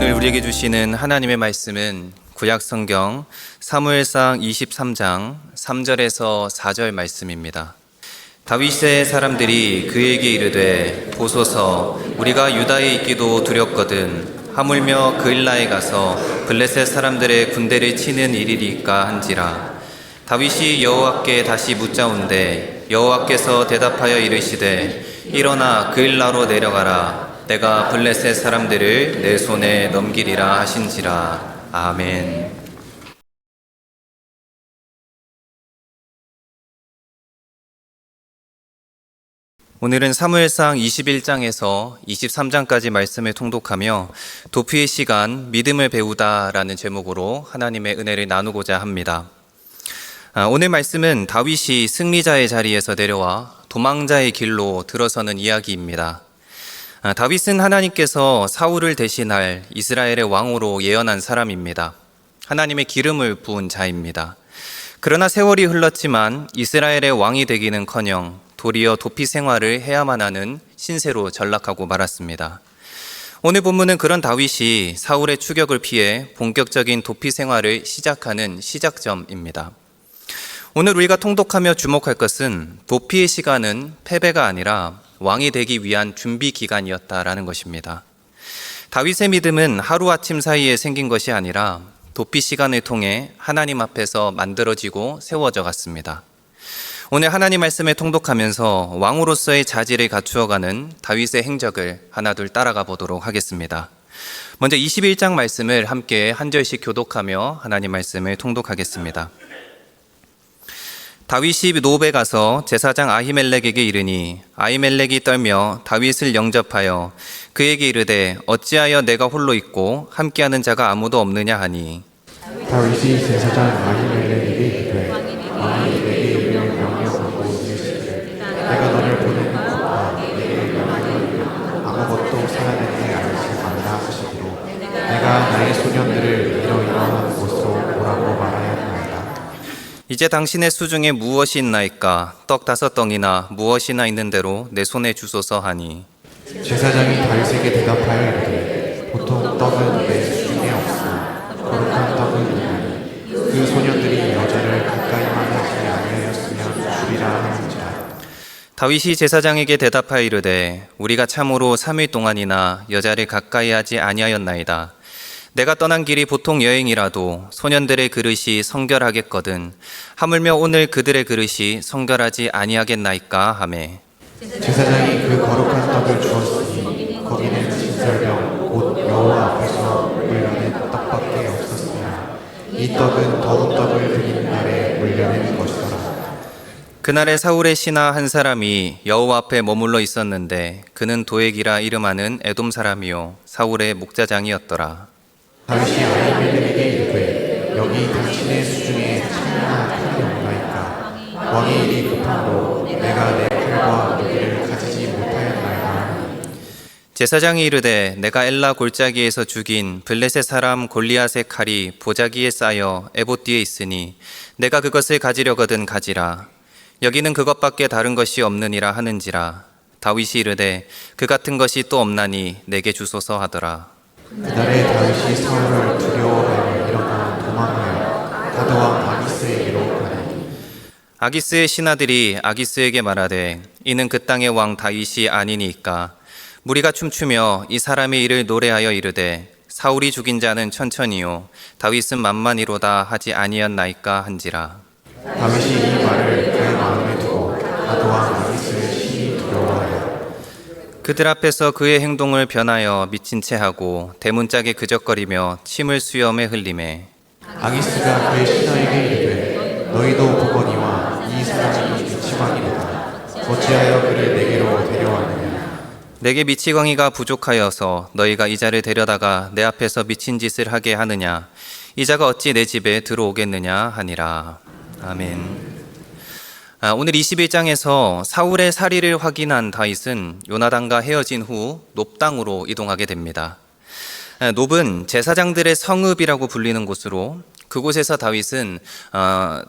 오늘 우리에게 주시는 하나님의 말씀은 구약 성경 사무엘상 23장 3절에서 4절 말씀입니다. 다윗의 사람들이 그에게 이르되 보소서 우리가 유다에 있기도 두렵거든 하물며 그일라에 가서 블레셋 사람들의 군대를 치는 일이리까 한지라. 다윗이 여호와께 다시 묻자온대 여호와께서 대답하여 이르시되 일어나 그일라로 내려가라. 내가 블레셋 사람들을 내 손에 넘기리라 하신지라. 아멘. 오늘은 사무엘상 21장에서 23장까지 말씀을 통독하며 도피의 시간, 믿음을 배우다라는 제목으로 하나님의 은혜를 나누고자 합니다. 오늘 말씀은 다윗이 승리자의 자리에서 내려와 도망자의 길로 들어서는 이야기입니다. 다윗은 하나님께서 사울을 대신할 이스라엘의 왕으로 예언한 사람입니다. 하나님의 기름을 부은 자입니다. 그러나 세월이 흘렀지만 이스라엘의 왕이 되기는커녕 도리어 도피 생활을 해야만 하는 신세로 전락하고 말았습니다. 오늘 본문은 그런 다윗이 사울의 추격을 피해 본격적인 도피 생활을 시작하는 시작점입니다. 오늘 우리가 통독하며 주목할 것은 도피의 시간은 패배가 아니라 왕이 되기 위한 준비 기간이었다라는 것입니다. 다윗의 믿음은 하루아침 사이에 생긴 것이 아니라 도피 시간을 통해 하나님 앞에서 만들어지고 세워져 갔습니다. 오늘 하나님 말씀을 통독하면서 왕으로서의 자질을 갖추어가는 다윗의 행적을 하나둘 따라가 보도록 하겠습니다. 먼저 21장 말씀을 함께 한 절씩 교독하며 하나님 말씀을 통독하겠습니다. 다윗이 노베 가서 제사장 아히멜렉에게 이르니 아히멜렉이 떨며 다윗을 영접하여 그에게 이르되 어찌하여 내가 홀로 있고 함께하는 자가 아무도 없느냐 하니 다윗이 제사장 아히멜렉에게 이르되 왕이 내게 이르며 명령하고 이르시되 내가 너를 보내는 것과 내게 명하여 아무것도 살아내지 않으실 아니라 하시기로 내가 나의 소년들을 이러이러한 곳으로 오라고 말하였나이다. 이제 당신의 수중에 무엇이 있나이까 떡 5덩이나 무엇이나 있는 대로 내 손에 주소서 하니 제사장이 다윗에게 대답하여 이르되 보통 떡은 내 수중에 없으나 거룩한 떡은 있나니 그 소년들이 여자를 가까이만 하지 아니하였으면 주리라 하는지라. 다윗이 제사장에게 대답하여 이르되 우리가 참으로 3일 동안이나 여자를 가까이 하지 아니하였나이다. 내가 떠난 길이 보통 여행이라도 소년들의 그릇이 성결하겠거든 하물며 오늘 그들의 그릇이 성결하지 아니하겠나이까 하매 제사장이 그 거룩한 떡을 주었으니 거기는 진설병 곧 여호와 앞에서 물려낸 떡밖에 없었으나 이 떡은 더운 떡을 드리는 날에 물려낸 것이더라. 그날에 사울의 신하 한 사람이 여호와 앞에 머물러 있었는데 그는 도액이라 이름하는 에돔 사람이요 사울의 목자장이었더라. 다윗이 아히멜렉에게 이르되 여기 당신의 수중에 창이나 칼이 없나이까 왕의 일이 급함으로 내가 내 칼과 무기를 가지지 못하였나이다. 제사장이 이르되 내가 엘라 골짜기에서 죽인 블레셋 사람 골리앗의 칼이 보자기에 쌓여 에봇 뒤에 있으니 내가 그것을 가지려거든 가지라. 여기는 그것밖에 다른 것이 없느니라 하는지라. 다윗이 이르되 그 같은 것이 또 없나니 내게 주소서 하더라. 그날에 다윗이 사울을 두려워하여 일어나 도망하여 가드왕 아기스에게로 가니 아기스의 신하들이 아기스에게 말하되 이는 그 땅의 왕 다윗이 아니니까 무리가 춤추며 이 사람의 일을 노래하여 이르되 사울이 죽인 자는 천천히요 다윗은 만만히로다 하지 아니었나이까 한지라. 다윗이 이 말을 그의 마음에 두고 가드왕 아기스의 심히 두려워하여 그들 앞에서 그의 행동을 변하여 미친 채 하고 대문짝에 그적거리며 침을 수염에 흘리매 아기스가 그의 신하에게 이르되 너희도 보거니와 이 사람이 미치광이로다. 어찌하여 그를 내게로 데려왔느냐. 내게 미치광이가 부족하여서 너희가 이 자를 데려다가 내 앞에서 미친 짓을 하게 하느냐. 이 자가 어찌 내 집에 들어오겠느냐 하니라. 아멘. 오늘 21장에서 사울의 살이를 확인한 다윗은 요나단과 헤어진 후 놉당으로 이동하게 됩니다. 놉은 제사장들의 성읍이라고 불리는 곳으로 그곳에서 다윗은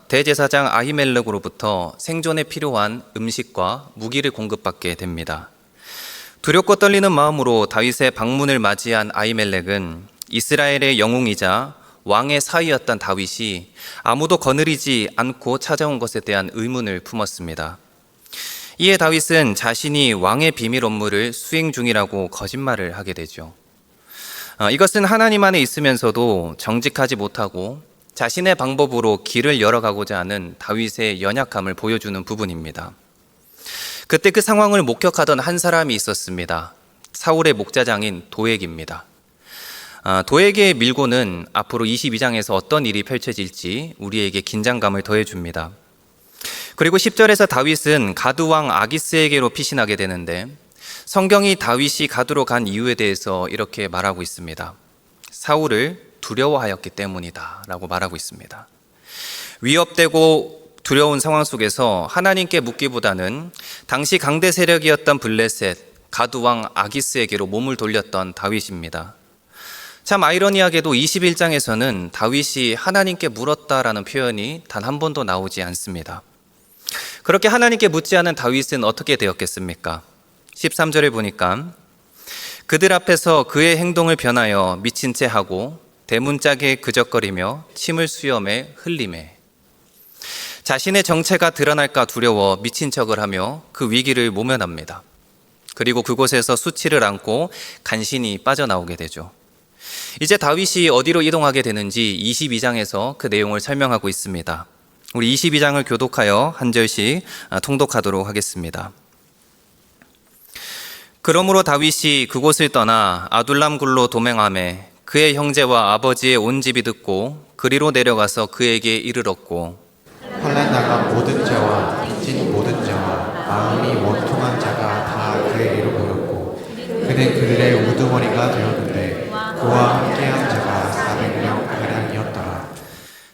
대제사장 아히멜렉으로부터 생존에 필요한 음식과 무기를 공급받게 됩니다. 두렵고 떨리는 마음으로 다윗의 방문을 맞이한 아히멜렉은 이스라엘의 영웅이자 왕의 사위였던 다윗이 아무도 거느리지 않고 찾아온 것에 대한 의문을 품었습니다. 이에 다윗은 자신이 왕의 비밀 업무를 수행 중이라고 거짓말을 하게 되죠. 이것은 하나님 안에 있으면서도 정직하지 못하고 자신의 방법으로 길을 열어가고자 하는 다윗의 연약함을 보여주는 부분입니다. 그때 그 상황을 목격하던 한 사람이 있었습니다. 사울의 목자장인 도액입니다. 도액의 밀고는 앞으로 22장에서 어떤 일이 펼쳐질지 우리에게 긴장감을 더해줍니다. 그리고 10절에서 다윗은 가드왕 아기스에게로 피신하게 되는데 성경이 다윗이 가드로 간 이유에 대해서 이렇게 말하고 있습니다. 사울을 두려워하였기 때문이다 라고 말하고 있습니다. 위협되고 두려운 상황 속에서 하나님께 묻기보다는 당시 강대 세력이었던 블레셋, 가드왕 아기스에게로 몸을 돌렸던 다윗입니다. 참 아이러니하게도 21장에서는 다윗이 하나님께 물었다라는 표현이 단 한 번도 나오지 않습니다. 그렇게 하나님께 묻지 않은 다윗은 어떻게 되었겠습니까? 13절을 보니까 그들 앞에서 그의 행동을 변하여 미친 채 하고 대문짝에 그적거리며 침을 수염에 흘리매 자신의 정체가 드러날까 두려워 미친 척을 하며 그 위기를 모면합니다. 그리고 그곳에서 수치를 안고 간신히 빠져나오게 되죠. 이제 다윗이 어디로 이동하게 되는지 22장에서 그 내용을 설명하고 있습니다. 우리 22장을 교독하여 한 절씩 통독하도록 하겠습니다. 그러므로 다윗이 그곳을 떠나 아둘람 굴로 도망하매 그의 형제와 아버지의 온 집이 듣고 그리로 내려가서 그에게 이르렀고 환난 나간 모든 자와 빚진 모든 자와 마음이 원통한 자가 다 그에게로 모였고 그는 그들의 우두머리가 되었는데 그와 함께한 자가 400명 가량이었더라.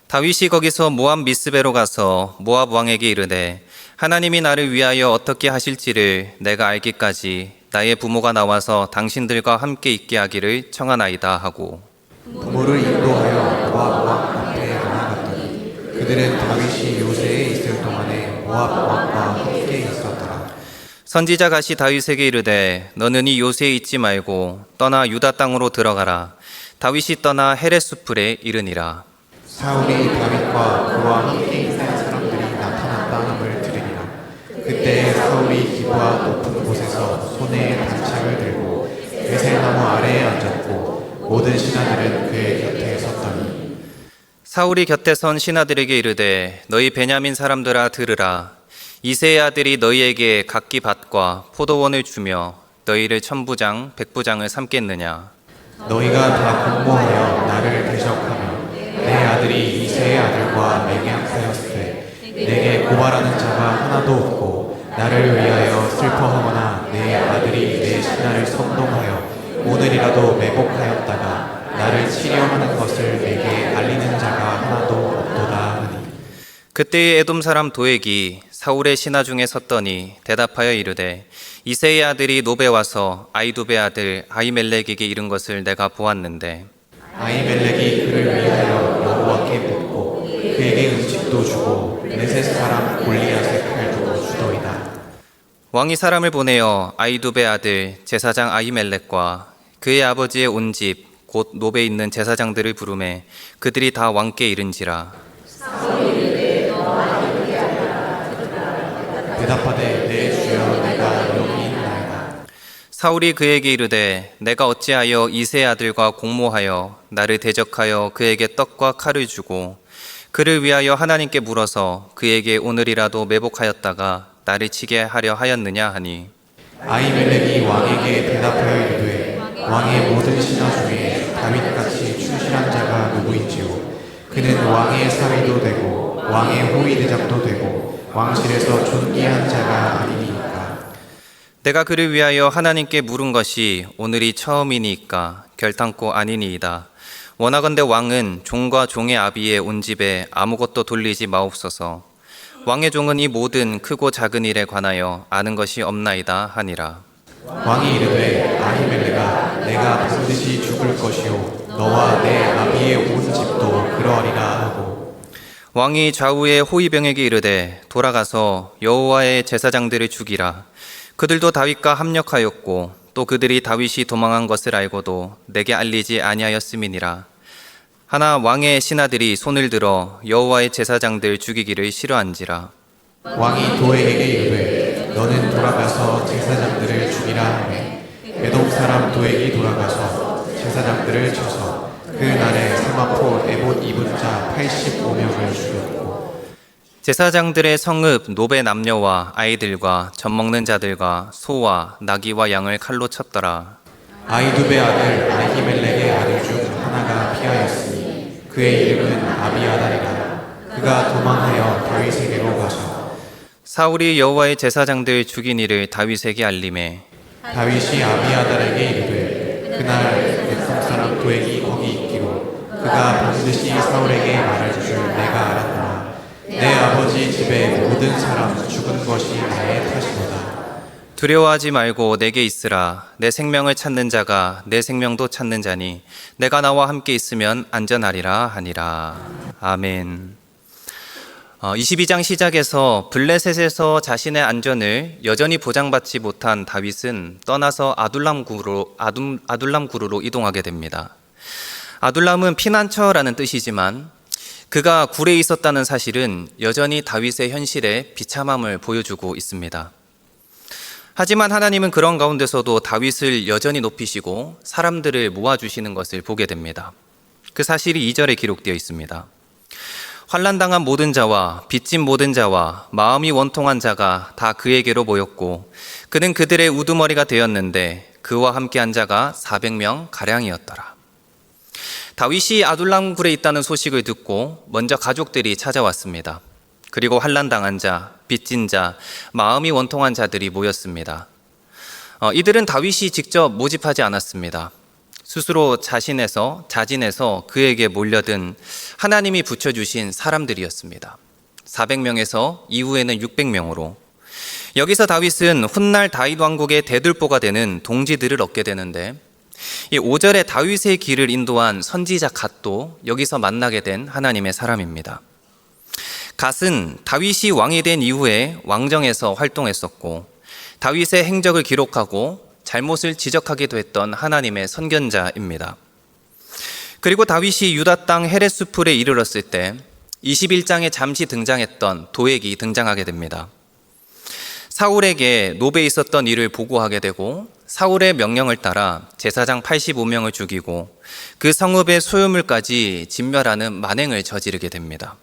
다윗이 거기서 모압 미스베로 가서 모압 왕에게 이르되 하나님이 나를 위하여 어떻게 하실지를 내가 알기까지 나의 부모가 나와서 당신들과 함께 있게 하기를 청하나이다 하고 부모를 인도하여 모압 왕 앞에 나아갔더니 그들은 다윗이 요새에 있을 동안에 모압 왕과 함께 있었더라. 선지자 가시 다윗에게 이르되 너는 이 요새에 있지 말고 떠나 유다 땅으로 들어가라. 다윗이 떠나 헤레스풀에 이르니라. 사울이 다윗과 그와 함께 있는 사람들이 나타났다 함을 들으니라. 그때 사울이 기브아 높은 곳에서 손에 단창을 들고 에셀나무 아래에 앉았고 모든 신하들은 그의 곁에 섰더니 사울이 곁에 선 신하들에게 이르되 너희 베냐민 사람들아 들으라. 이새의 아들이 너희에게 각기 밭과 포도원을 주며 너희를 천부장 백부장을 삼겠느냐. 너희가 다 공모하여 나를 대적하며 내 아들이 이새의 아들과 맹약하였으되 내게 고발하는 자가 하나도 없고 나를 위하여 슬퍼하거나 내 아들이 내 신하를 선동하여 오늘이라도 매복하였다가 나를 치려하는 것을 내게 알리는 자가 하나도 없도다 하니 그때의 에돔 사람 도액이 사울의 신하 중에 섰더니 대답하여 이르되 이새의 아들이 노베 와서 아이두베 아들 아히멜렉에게 이른 것을 내가 보았는데 아히멜렉이 그를 위하여 여호와께 묻고 그에게 음식도 주고 메셋 사람 골리앗의 칼도 주더이다. 왕이 사람을 보내어 아이두베 아들 제사장 아히멜렉과 그의 아버지의 온 집 곧 노베에 있는 제사장들을 부르매 그들이 다 왕께 이른지라. 대답하되 내 주여 내가 여기 있나이다. 사울이 그에게 이르되 내가 어찌하여 이새의 아들과 공모하여 나를 대적하여 그에게 떡과 칼을 주고 그를 위하여 하나님께 물어서 그에게 오늘이라도 매복하였다가 나를 치게 하려 하였느냐 하니 아히멜렉이 왕에게 대답하여 이르되 왕의 모든 신하 중에 다윗같이 충실한 자가 누구인지요. 그는 왕의 사위도 되고 왕의 호위대장도 되고 왕실에서 존귀한 자가 아니니까. 내가 그를 위하여 하나님께 물은 것이 오늘이 처음이니까 결탄코 아니니이다. 원하건대 왕은 종과 종의 아비의 온 집에 아무것도 돌리지 마옵소서. 왕의 종은 이 모든 크고 작은 일에 관하여 아는 것이 없나이다 하니라. 왕이 이르되 아히멜렉아 내가 반드시 죽을 것이요 너와 내 아비의 온 집도 그러하리라 하고 왕이 좌우의 호위병에게 이르되 돌아가서 여호와의 제사장들을 죽이라. 그들도 다윗과 합력하였고 또 그들이 다윗이 도망한 것을 알고도 내게 알리지 아니하였음이니라. 하나 왕의 신하들이 손을 들어 여호와의 제사장들 죽이기를 싫어한지라. 왕이 도에게 이르되 너는 돌아가서 제사장들을 죽이라 하매 에돔 사람 도에게 돌아가서 제사장들을 쳐서 그 날에 세마포 에봇 입은 자 85명을 죽였고 제사장들의 성읍 노베 남녀와 아이들과 젖 먹는 자들과 소와 나귀와 양을 칼로 쳤더라. 아이두베 아들 아히멜렉의 아들 중 하나가 피하였으니 그의 이름은 아비아달이라. 그가 도망하여 다윗에게로 가서 사울이 여호와의 제사장들 죽인 일을 다윗에게 알림해 다윗이 아비아달에게 이르되 그날 에돔 사람 도액이 거기 있기로 그가 반드시 사울에게 말할 줄 내가 알았노라. 내 아버지 집의 모든 사람 죽은 것이 나의 탓이로다. 두려워하지 말고 내게 있으라. 내 생명을 찾는 자가 내 생명도 찾는 자니 내가 나와 함께 있으면 안전하리라 하니라. 아멘. 22장 시작에서 블레셋에서 자신의 안전을 여전히 보장받지 못한 다윗은 떠나서 아둘람 구루로 이동하게 됩니다. 아둘람은 피난처라는 뜻이지만 그가 굴에 있었다는 사실은 여전히 다윗의 현실에 비참함을 보여주고 있습니다. 하지만 하나님은 그런 가운데서도 다윗을 여전히 높이시고 사람들을 모아주시는 것을 보게 됩니다. 그 사실이 2절에 기록되어 있습니다. 환난당한 모든 자와 빚진 모든 자와 마음이 원통한 자가 다 그에게로 모였고 그는 그들의 우두머리가 되었는데 그와 함께한 자가 400명 가량이었더라. 다윗이 아둘람 굴에 있다는 소식을 듣고 먼저 가족들이 찾아왔습니다. 그리고 환난당한 자, 빚진 자, 마음이 원통한 자들이 모였습니다. 이들은 다윗이 직접 모집하지 않았습니다. 스스로 자진해서 그에게 몰려든 하나님이 붙여주신 사람들이었습니다. 400명에서 이후에는 600명으로. 여기서 다윗은 훗날 다윗 왕국의 대들보가 되는 동지들을 얻게 되는데 이 5절에 다윗의 길을 인도한 선지자 갓도 여기서 만나게 된 하나님의 사람입니다. 갓은 다윗이 왕이 된 이후에 왕정에서 활동했었고 다윗의 행적을 기록하고 잘못을 지적하기도 했던 하나님의 선견자입니다. 그리고 다윗이 유다 땅 헤레스풀에 이르렀을 때 21장에 잠시 등장했던 도액이 등장하게 됩니다. 사울에게 노베에 있었던 일을 보고하게 되고 사울의 명령을 따라 제사장 85명을 죽이고 그 성읍의 소유물까지 진멸하는 만행을 저지르게 됩니다.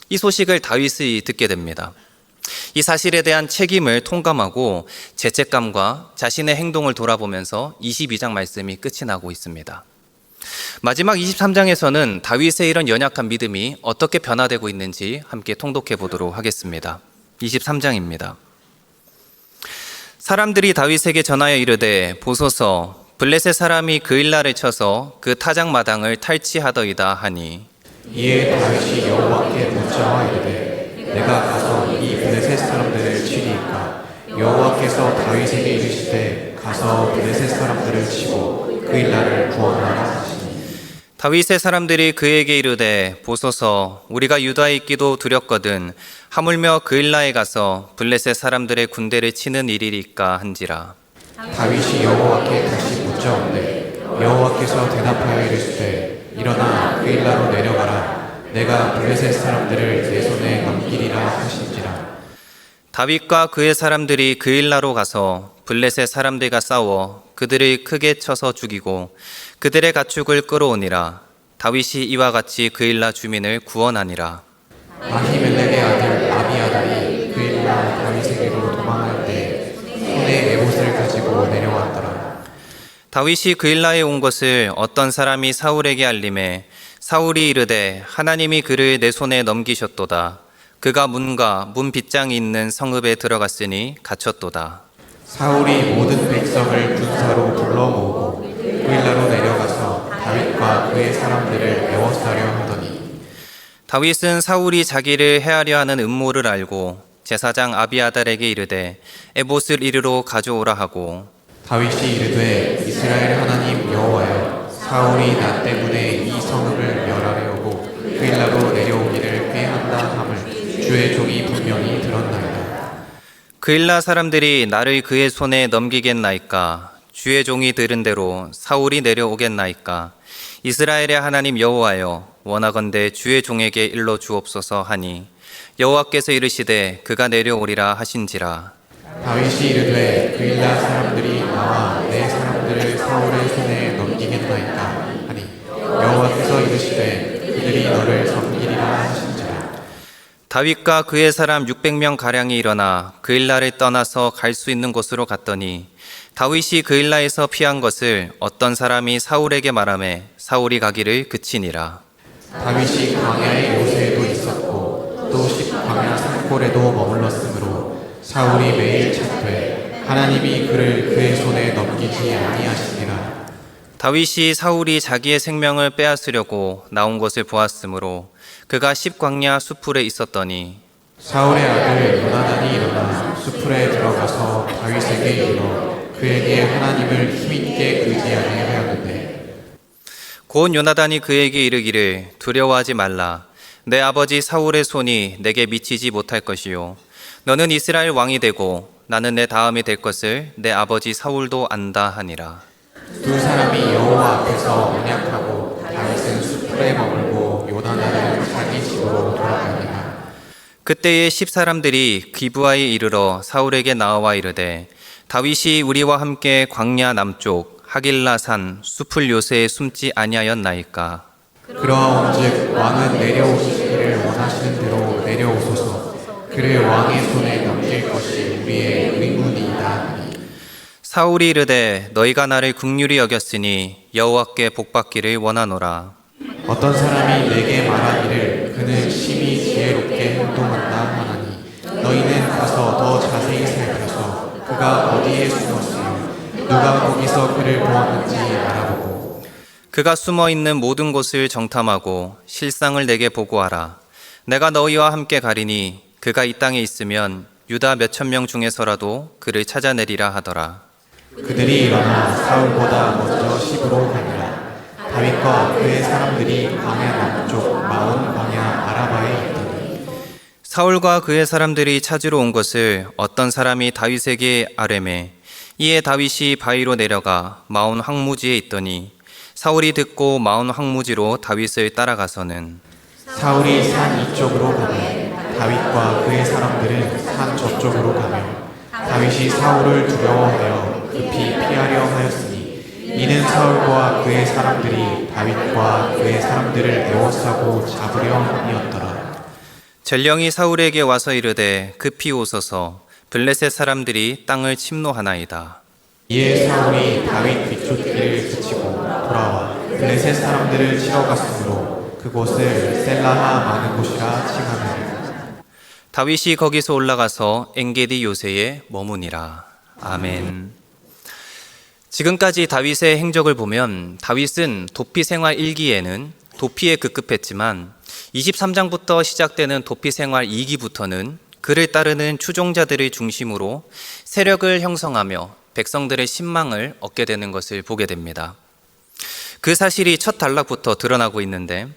이 소식을 다윗이 듣게 됩니다. 이 사실에 대한 책임을 통감하고 죄책감과 자신의 행동을 돌아보면서 22장 말씀이 끝이 나고 있습니다. 마지막 23장에서는 다윗의 이런 연약한 믿음이 어떻게 변화되고 있는지 함께 통독해 보도록 하겠습니다. 23장입니다. 사람들이 다윗에게 전하여 이르되 보소서 블레셋 사람이 그일라를 쳐서 그 타작 마당을 탈취하더이다 하니 이에 다윗이 여호와께 묻자와 이르되 내가 가서 이 블레셋 사람들을 치리이까. 여호와께서 다윗에게 이르시되 가서 블레셋 사람들을 치고 그일라를 구원하라 하시니 다윗의 사람들이 그에게 이르되 보소서 우리가 유다에 있기도 두렵거든 하물며 그일라에 가서 블레셋 사람들의 군대를 치는 일이리까 한지라. 다윗이 여호와께 다시 묻자온데 여호와께서 대답하여 이르시되 일어나 그일라로 내려가라. 내가 블레셋 사람들을 내 손에 넘기리라 하신지라. 다윗과 그의 사람들이 그일라로 가서 블레셋 사람들과 싸워 그들을 크게 쳐서 죽이고 그들의 가축을 끌어오니라. 다윗이 이와 같이 그일라 주민을 구원하니라. 아히멜렉의 아들 아비아달이 그일라 다윗에게로 도망할 때 손에 에봇을 가지고 내려왔더라. 다윗이 그일라에 온 것을 어떤 사람이 사울에게 알림해 사울이 이르되 하나님이 그를 내 손에 넘기셨도다. 그가 문과 문 빗장이 있는 성읍에 들어갔으니 갇혔도다. 사울이 모든 백성을 군사로 불러 모으고 그일라로 내려가서 다윗과 그의 사람들을 애워싸려 하더니 다윗은 사울이 자기를 해하려 하는 음모를 알고 제사장 아비아달에게 이르되 에봇을 이리로 가져오라 하고 다윗이 이르되 이스라엘 하나님 여호와여 사울이 나 때문에 이 성읍을 멸하려고 그일라로 내려오기를 꾀한다 함을 주의 종이 분명히 들었나이다. 그일라 사람들이 나를 그의 손에 넘기겠나이까. 주의 종이 들은 대로 사울이 내려오겠나이까. 이스라엘의 하나님 여호와여, 원하건대 주의 종에게 일러 주옵소서 하니 여호와께서 이르시되 그가 내려오리라 하신지라. 다윗이 이르되 그일라 사람들이 나와 내 사람들을 사울의 손에 넘기겠나이까 하니 여호와께서 이르시되 그들이 너를 섬기리라 하신지라. 다윗과 그의 사람 600명 가량이 일어나 그일라를 떠나서 갈 수 있는 곳으로 갔더니 다윗이 그일라에서 피한 것을 어떤 사람이 사울에게 말하매 사울이 가기를 그치니라. 다윗이 광야의 요새에도 있었고 또 광야 산골에도 머물렀으므로 사울이 매일 찾되 하나님이 그를 그의 손에 넘기지 아니하시니라. 다윗이 사울이 자기의 생명을 빼앗으려고 나온 것을 보았으므로 그가 십광야 수풀에 있었더니 사울의 아들 요나단이 일어나 수풀에 들어가서 다윗에게 이르러 그에게 하나님을 힘있게 의지하게 하였는데 곧 요나단이 그에게 이르기를 두려워하지 말라. 내 아버지 사울의 손이 내게 미치지 못할 것이요 너는 이스라엘 왕이 되고 나는 내 다음이 될 것을 내 아버지 사울도 안다 하니라. 두 사람이 여호와 앞에서 언약하고 다윗은 수풀에 머물고 요나단은 자기 집으로 돌아가니라. 그때에 10사람들이 기브아에 이르러 사울에게 나와 이르되 다윗이 우리와 함께 광야 남쪽 하길라산 수풀 요새에 숨지 아니하였나이까. 그러한즉 왕은 내려오시기를 원하시는 대로 내려오소서. 그를 왕의 손에 넘길 것이 우리의 의문이다 하니 사울이 이르되 너희가 나를 긍휼히 여겼으니 여호와께 복받기를 원하노라. 어떤 사람이 내게 말하기를 그는 심히 지혜롭게 행동한다 하나니 너희는 가서 더 자세히 살펴서 그가 어디에 숨었으며 누가 거기서 그를 보았는지 알아보고 그가 숨어 있는 모든 곳을 정탐하고 실상을 내게 보고하라. 내가 너희와 함께 가리니 그가 이 땅에 있으면 유다 몇천 명 중에서라도 그를 찾아내리라 하더라. 그들이 일어나 사울보다 먼저 시브로 가니라. 다윗과 그의 사람들이 광야 남쪽 마온 광야 아라바에 있더니 사울과 그의 사람들이 찾으러 온 것을 어떤 사람이 다윗에게 아뢰매 이에 다윗이 바위로 내려가 마온 황무지에 있더니 사울이 듣고 마온 황무지로 다윗을 따라가서는 사울이 산 이쪽으로 가매 다윗과 그의 사람들은 산 저쪽으로 가며 다윗이 사울을 두려워하여 급히 피하려 하였으니 이는 사울과 그의 사람들이 다윗과 그의 사람들을 에워싸고 잡으려 함이었더라. 전령이 사울에게 와서 이르되 급히 오소서 블레셋 사람들이 땅을 침노하나이다. 이에 사울이 다윗 뒤쫓기를 그치고 돌아와 블레셋 사람들을 치러 갔으므로 그곳을 셀라하 많은 곳이라 칭하며 다윗이 거기서 올라가서 엔게디 요새에 머무니라. 아멘. 지금까지 다윗의 행적을 보면 다윗은 도피 생활 1기에는 도피에 급급했지만 23장부터 시작되는 도피 생활 2기부터는 그를 따르는 추종자들을 중심으로 세력을 형성하며 백성들의 신망을 얻게 되는 것을 보게 됩니다. 그 사실이 첫 단락부터 드러나고 있는데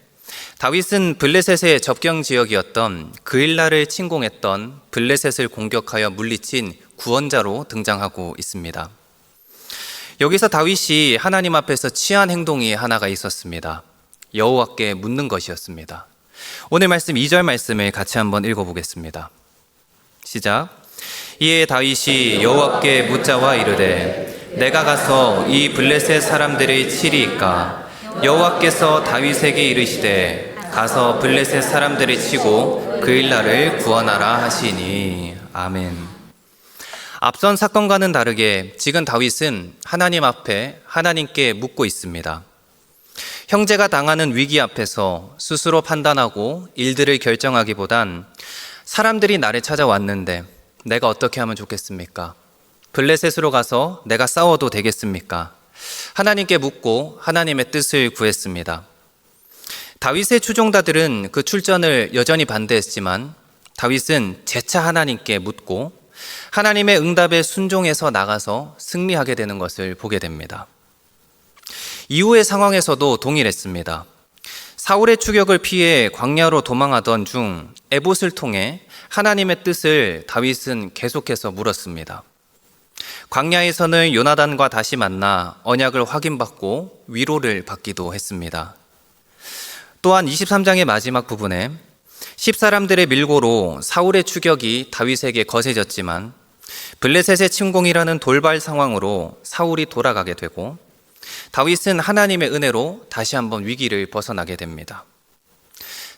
다윗은 블레셋의 접경 지역이었던 그일라를 침공했던 블레셋을 공격하여 물리친 구원자로 등장하고 있습니다. 여기서 다윗이 하나님 앞에서 취한 행동이 하나가 있었습니다. 여호와께 묻는 것이었습니다. 오늘 말씀 2절 말씀을 같이 한번 읽어보겠습니다. 시작. 이에 다윗이 여호와께 묻자와 이르되 내가 가서 이 블레셋 사람들을 치리이까. 여호와께서 다윗에게 이르시되 가서 블레셋 사람들을 치고 그일라를 구원하라 하시니. 아멘. 앞선 사건과는 다르게 지금 다윗은 하나님 앞에 하나님께 묻고 있습니다. 형제가 당하는 위기 앞에서 스스로 판단하고 일들을 결정하기보단 사람들이 나를 찾아왔는데 내가 어떻게 하면 좋겠습니까? 블레셋으로 가서 내가 싸워도 되겠습니까? 하나님께 묻고 하나님의 뜻을 구했습니다. 다윗의 추종자들은 그 출전을 여전히 반대했지만 다윗은 재차 하나님께 묻고 하나님의 응답에 순종해서 나가서 승리하게 되는 것을 보게 됩니다. 이후의 상황에서도 동일했습니다. 사울의 추격을 피해 광야로 도망하던 중 에봇을 통해 하나님의 뜻을 다윗은 계속해서 물었습니다. 광야에서는 요나단과 다시 만나 언약을 확인받고 위로를 받기도 했습니다. 또한 23장의 마지막 부분에 10사람들의 밀고로 사울의 추격이 다윗에게 거세졌지만 블레셋의 침공이라는 돌발 상황으로 사울이 돌아가게 되고 다윗은 하나님의 은혜로 다시 한번 위기를 벗어나게 됩니다.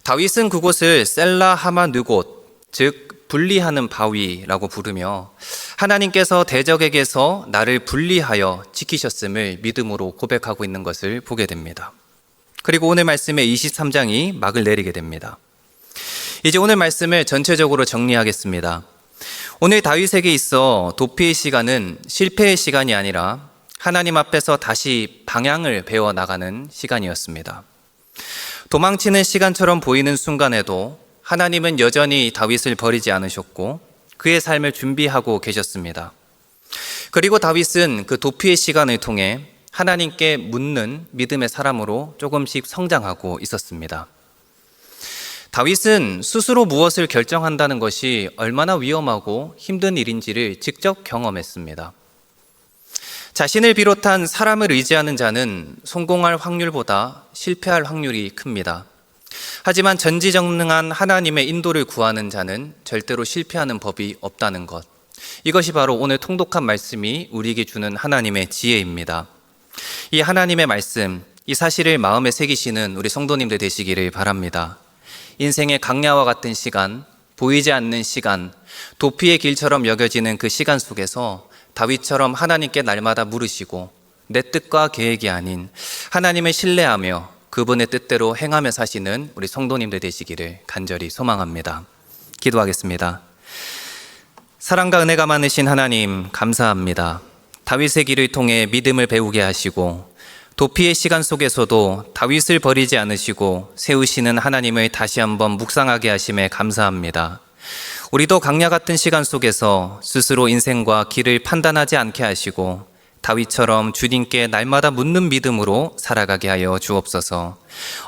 다윗은 그곳을 셀라 하마 느곳, 즉 분리하는 바위라고 부르며 하나님께서 대적에게서 나를 분리하여 지키셨음을 믿음으로 고백하고 있는 것을 보게 됩니다. 그리고 오늘 말씀의 23장이 막을 내리게 됩니다. 이제 오늘 말씀을 전체적으로 정리하겠습니다. 오늘 다윗에게 있어 도피의 시간은 실패의 시간이 아니라 하나님 앞에서 다시 방향을 배워 나가는 시간이었습니다. 도망치는 시간처럼 보이는 순간에도 하나님은 여전히 다윗을 버리지 않으셨고 그의 삶을 준비하고 계셨습니다. 그리고 다윗은 그 도피의 시간을 통해 하나님께 묻는 믿음의 사람으로 조금씩 성장하고 있었습니다. 다윗은 스스로 무엇을 결정한다는 것이 얼마나 위험하고 힘든 일인지를 직접 경험했습니다. 자신을 비롯한 사람을 의지하는 자는 성공할 확률보다 실패할 확률이 큽니다. 하지만 전지전능한 하나님의 인도를 구하는 자는 절대로 실패하는 법이 없다는 것. 이것이 바로 오늘 통독한 말씀이 우리에게 주는 하나님의 지혜입니다. 이 하나님의 말씀, 이 사실을 마음에 새기시는 우리 성도님들 되시기를 바랍니다. 인생의 강야와 같은 시간, 보이지 않는 시간, 도피의 길처럼 여겨지는 그 시간 속에서 다윗처럼 하나님께 날마다 물으시고 내 뜻과 계획이 아닌 하나님을 신뢰하며 그분의 뜻대로 행하며 사시는 우리 성도님들 되시기를 간절히 소망합니다. 기도하겠습니다. 사랑과 은혜가 많으신 하나님 감사합니다. 다윗의 길을 통해 믿음을 배우게 하시고 도피의 시간 속에서도 다윗을 버리지 않으시고 세우시는 하나님을 다시 한번 묵상하게 하심에 감사합니다. 우리도 강야 같은 시간 속에서 스스로 인생과 길을 판단하지 않게 하시고 다윗처럼 주님께 날마다 묻는 믿음으로 살아가게 하여 주옵소서.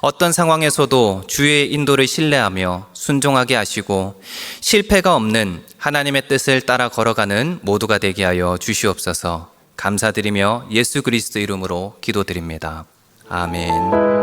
어떤 상황에서도 주의 인도를 신뢰하며 순종하게 하시고 실패가 없는 하나님의 뜻을 따라 걸어가는 모두가 되게 하여 주시옵소서. 감사드리며 예수 그리스도 이름으로 기도드립니다. 아멘.